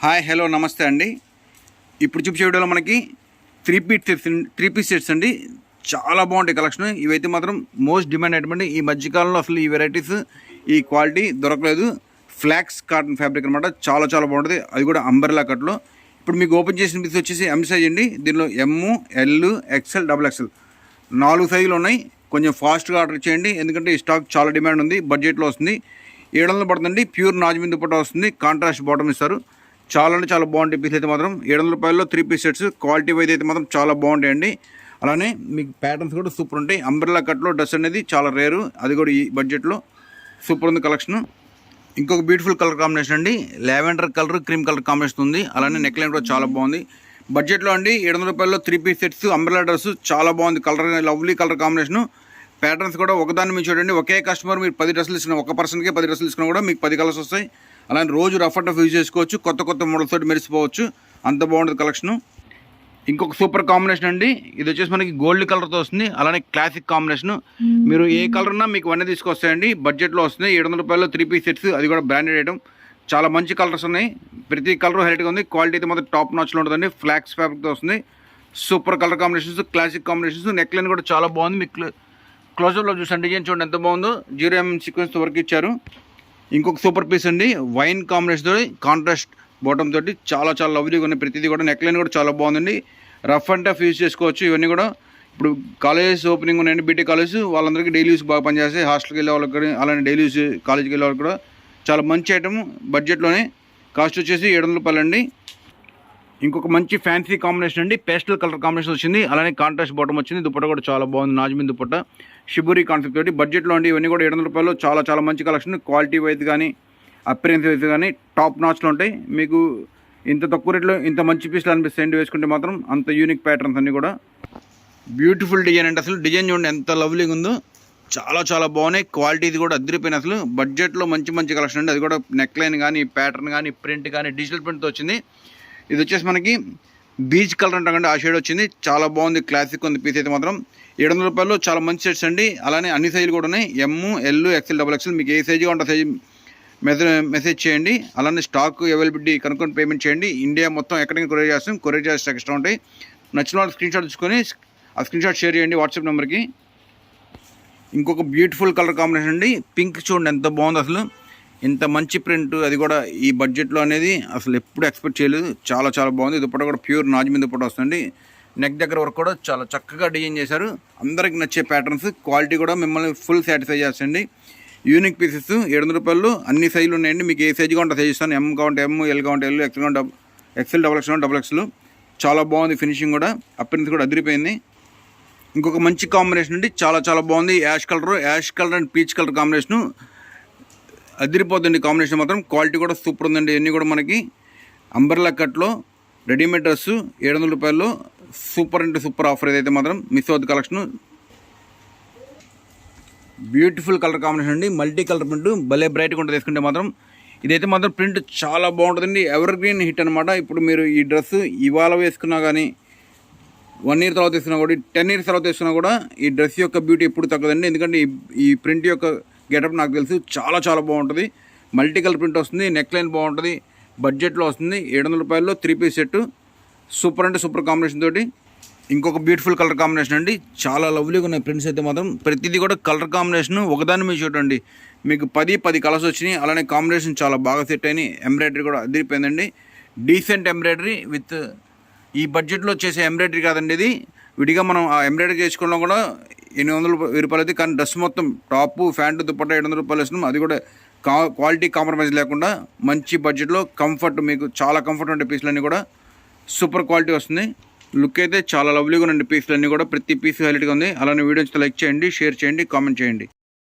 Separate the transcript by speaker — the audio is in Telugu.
Speaker 1: హాయ్ హలో నమస్తే అండి. ఇప్పుడు చూపించే వీడియోలో మనకి త్రీ పీస్ సెట్స్ అండి. చాలా బాగుంటాయి కలెక్షన్. ఇవైతే మాత్రం మోస్ట్ డిమాండ్ అటువంటి ఈ మధ్యకాలంలో అసలు ఈ వెరైటీస్ ఈ క్వాలిటీ దొరకలేదు. ఫ్లాక్స్ కాటన్ ఫ్యాబ్రిక్ అనమాట. చాలా చాలా బాగుంటుంది. అది కూడా అంబర్లా కట్లో. ఇప్పుడు మీకు ఓపెన్ చేసిన పీస్ వచ్చేసి ఎం సైజ్ అండి. దీనిలో ఎమ్, ఎల్, ఎక్స్ఎల్, డబుల్ ఎక్స్ఎల్ 4 సైజులు ఉన్నాయి. కొంచెం ఫాస్ట్గా ఆర్డర్ చేయండి, ఎందుకంటే ఈ స్టాక్ చాలా డిమాండ్ ఉంది. బడ్జెట్లో వస్తుంది. 700 పడుతుంది. ప్యూర్ నాజ్మిన్ దుపట్టా వస్తుంది. కాంట్రాస్ట్ బాటమ్ ఇస్తారు. చాలా అంటే చాలా బాగుంటాయి పీస్ అయితే మాత్రం. 700 రూపాయల్లో 3 పీస్ సెట్స్. క్వాలిటీ వైజ్ అయితే మాత్రం చాలా బాగుంటాయండి. అలానే మీకు ప్యాటర్న్స్ కూడా సూపర్ ఉంటాయి. అంబ్రెల్లా కట్లో డ్రెస్ అనేది చాలా రేరు, అది కూడా ఈ బడ్జెట్లో సూపర్ ఉంది కలెక్షన్. ఇంకొక బ్యూటిఫుల్ కలర్ కాంబినేషన్ అండి. Lavender colour, cream colour combination ఉంది. అలానే నెక్ లైన్ కూడా చాలా బాగుంది. బడ్జెట్లో అండి 700 రూపాయల్లో 3 పీస్ సెట్స్. అంబ్రెల్లా డ్రెస్ చాలా బాగుంది. Colour lovely colour combination. Patterns కూడా ఒకదాని మీద చూడండి. ఒకే కస్టమర్ మీరు 10 డ్రెస్సులు తీసుకున్న, ఒక పర్సన్కి 10 డ్రెస్సులు తీసుకున్నా కూడా మీకు 10 కలర్స్ వస్తాయి. అలానే రోజు రఫ్ అండ్ టఫ్ యూజ్ చేసుకోవచ్చు. కొత్త కొత్త మోడల్స్ తోటి మెరిసిపోవచ్చు. అంత బాగుంటుంది కలెక్షను. ఇంకొక సూపర్ కాంబినేషన్ అండి. ఇది వచ్చేసి మనకి గోల్డ్ కలర్తో వస్తుంది. అలానే క్లాసిక్ కాంబినేషన్. మీరు ఏ కలర్ ఉన్నా మీకు వన్నీ తీసుకొస్తాయండి. బడ్జెట్లో వస్తుంది. 700 రూపాయల్లో 3 పీస్ సెట్స్. అది కూడా బ్రాండెడ్ ఐటమ్. చాలా మంచి కలర్స్ ఉన్నాయి. ప్రతి కలర్ హైలైట్గా ఉంది. క్వాలిటీ అయితే మాత్రం టాప్ నాచ్లో ఉంటుందండి. ఫ్లాక్స్ ఫ్యాబ్రిక్తో వస్తుంది. Super colour combinations, classic combinations. Neck line కూడా చాలా బాగుంది. మీకు క్లోజర్లో చూసాను డిజైన్ చూడండి ఎంత బాగుందో. 0mm సీక్వెన్స్తో వర్క్ ఇచ్చారు. ఇంకొక సూపర్ పీస్ అండి. వైన్ కాంబినేషన్ తోటి, కాంట్రాస్ట్ బాటమ్ తోటి చాలా చాలా లవ్లీగా ఉన్నాయి. ప్రతిదీ కూడా నెక్ లైన్ కూడా చాలా బాగుందండి. రఫ్ అండ్ టఫ్ యూజ్ చేసుకోవచ్చు. ఇవన్నీ కూడా ఇప్పుడు కాలేజెస్ ఓపెనింగ్ ఉన్నాయండి. బీటీ కాలేజ్ వాళ్ళందరికీ డైలీ యూస్ బాగా పనిచేస్తాయి. హాస్టల్కి వెళ్ళే వాళ్ళకి కూడా, అలానే డైలీ యూస్ కాలేజ్కి వెళ్ళే వాళ్ళకి కూడా చాలా మంచి ఐటమ్. బడ్జెట్లోనే. కాస్ట్ వచ్చేసి 700 రూపాయలు అండి. ఇంకొక మంచి ఫ్యాన్సీ కాంబినేషన్ అండి. పేస్టల్ కలర్ కాంబినేషన్ వచ్చింది. అలానే కాంట్రాస్ట్ బాటమ్ వచ్చింది. దుపట్టా కూడా చాలా బాగుంది. నాజ్మిన్ దుపట్టా షిబురి కాన్సెప్ట్ తోటి బడ్జెట్లో అండి. ఇవన్నీ కూడా 700 రూపాయలు. చాలా చాలా మంచి కలెక్షన్. క్వాలిటీ వైజ్ కానీ, అపిరెన్స్ వైజ్ కానీ టాప్ నాచ్లో ఉంటాయి. మీకు ఇంత తక్కువ రేట్లో ఇంత మంచి పీస్లు అనిపిస్తాయండి. వేసుకుంటే మాత్రం అంత యూనిక్ ప్యాటర్న్స్ అన్నీ కూడా. బ్యూటిఫుల్ డిజైన్ అంటే అసలు డిజైన్ చూడండి ఎంత లవ్లీగా ఉందో. చాలా చాలా బాగున్నాయి. క్వాలిటీది కూడా అదిరిపోయిన అసలు. బడ్జెట్లో మంచి మంచి కలెక్షన్ అండి. అది కూడా నెక్ లైన్ కానీ, ప్యాటర్న్ కానీ, ప్రింట్ కానీ డిజిటల్ ప్రింట్తో వచ్చింది. ఇది వచ్చేసి మనకి బీచ్ కలర్ అంటాకండి, ఆ షేడ్ వచ్చింది. చాలా బాగుంది. క్లాసిక్ ఉంది పీస్ అయితే మాత్రం. 700 రూపాయల్లో చాలా మంచి సెట్స్ అండి. అలానే అన్ని సైజులు కూడా ఉన్నాయి. ఎమ్, ఎల్, ఎక్స్ఎల్, డబుల్ ఎక్స్ఎల్. మీకు ఏ సైజుగా ఉంటే సైజు మెసేజ్ చేయండి. అలానే స్టాక్ అవైలబిలిటీ కనుక్కొని పేమెంట్ చేయండి. ఇండియా మొత్తం ఎక్కడికి కొరియర్ చేస్తాం. కొరియర్ చార్జెస్ ఎక్స్ట్రా ఉంటాయి. నచ్చిన వాళ్ళు స్క్రీన్ షాట్ తీసుకొని ఆ స్క్రీన్ షాట్ షేర్ చేయండి వాట్సాప్ నెంబర్కి. ఇంకొక బ్యూటిఫుల్ కలర్ కాంబినేషన్ అండి. పింక్ చూడండి ఎంత బాగుంది అసలు. ఇంత మంచి ప్రింట్, అది కూడా ఈ బడ్జెట్లో అనేది అసలు ఎప్పుడు ఎక్స్పెక్ట్ చేయలేదు. చాలా చాలా బాగుంది. దుపట్టా కూడా ప్యూర్ నాజ్మిన్ దుపట్టా వస్తుంది. నెక్ దగ్గర వరకు కూడా చాలా చక్కగా డిజైన్ చేశారు. అందరికి నచ్చే ప్యాటర్న్స్. క్వాలిటీ కూడా మిమ్మల్ని ఫుల్ సాటిస్ఫై చేస్తుంది. Unique pieces. 700 రూపాయలు అన్ని సైజులు ఉన్నాయండి. మీకు ఏ సైజు కావాలంటే సైజ్ ఇస్తాను. ఎమ్ కావాలంటే ఎమ్, ఎల్ కావాలంటే ఎల్, ఎక్స్ఎల్ కావాలంటే ఎక్స్ఎల్, డబుల్ ఎక్స్ఎల్. చాలా బాగుంది ఫినిషింగ్ కూడా. అపిరెన్స్ కూడా అదిరిపోయింది. ఇంకొక మంచి కాంబినేషన్ అండి. చాలా చాలా బాగుంది. Ash colour and peach colour combination అదిరిపోతుంది. కాంబినేషన్ మాత్రం. క్వాలిటీ కూడా సూపర్ ఉందండి. ఇవన్నీ కూడా మనకి అంబర్లా కట్లో రెడీమేడ్ డ్రెస్సు 700 రూపాయల్లో సూపర్ అంటే సూపర్ ఆఫర్. ఏదైతే మాత్రం మిస్ అవుతుంది కలెక్షన్. బ్యూటిఫుల్ కలర్ కాంబినేషన్ అండి. మల్టీ కలర్ ప్రింట్ భలే బ్రైట్గా ఉంటుంది వేసుకుంటే మాత్రం. ఇదైతే మాత్రం ప్రింట్ చాలా బాగుంటుందండి. ఎవర్ గ్రీన్ హిట్ అనమాట. ఇప్పుడు మీరు ఈ డ్రెస్సు ఇవాళ వేసుకున్నా కానీ, 1 ఇయర్ తర్వాత వేసుకున్నా కూడా, 10 ఇయర్స్ తర్వాత వేసుకున్నా కూడా ఈ డ్రెస్ యొక్క బ్యూటీ ఎప్పుడు తగ్గదండి. ఎందుకంటే ఈ ప్రింట్ యొక్క గెటప్ నాకు తెలుసు. చాలా చాలా బాగుంటుంది. మల్టీ కలర్ ప్రింట్ వస్తుంది. నెక్ లైన్ బాగుంటుంది. బడ్జెట్లో వస్తుంది. 700 రూపాయల్లో 3 పీస్ సెట్. సూపర్ అంటే సూపర్ కాంబినేషన్ తోటి. ఇంకొక బ్యూటిఫుల్ కలర్ కాంబినేషన్ అండి. చాలా లవ్లీగా ఉన్నాయి ప్రింట్స్ అయితే మాత్రం. ప్రతిదీ కూడా కలర్ కాంబినేషన్ ఒకదాని మీద చూడండి. మీకు 10 కలర్స్ వచ్చినాయి. అలానే కాంబినేషన్ చాలా బాగా సెట్ అయినాయి. ఎంబ్రాయిడరీ కూడా అదిరిపోయిందండి. డీసెంట్ ఎంబ్రాయిడరీ విత్ ఈ బడ్జెట్లో చేసే ఎంబ్రాయిడరీ కాదండి ఇది. విడిగా మనం ఆ ఎంబ్రాయిడరీ చేసుకోవడం కూడా 800 రూపాయలు అయితే. కానీ డ్రెస్ మొత్తం టాపు, ప్యాంటు, దుపట్టా 700 రూపాయలు వేస్తున్నాం. అది కూడా క్వాలిటీ కాంప్రమైజ్ లేకుండా మంచి బడ్జెట్లో కంఫర్ట్, మీకు చాలా కంఫర్ట్ ఉండే పీసులన్నీ కూడా సూపర్ క్వాలిటీ వస్తుంది. లుక్ అయితే చాలా లవ్లీగా ఉండే పీసులన్నీ కూడా. ప్రతి పీస్ హైలైట్గా ఉంది. అలానే వీడియోస్ లైక్ చేయండి, షేర్ చేయండి, కామెంట్ చేయండి.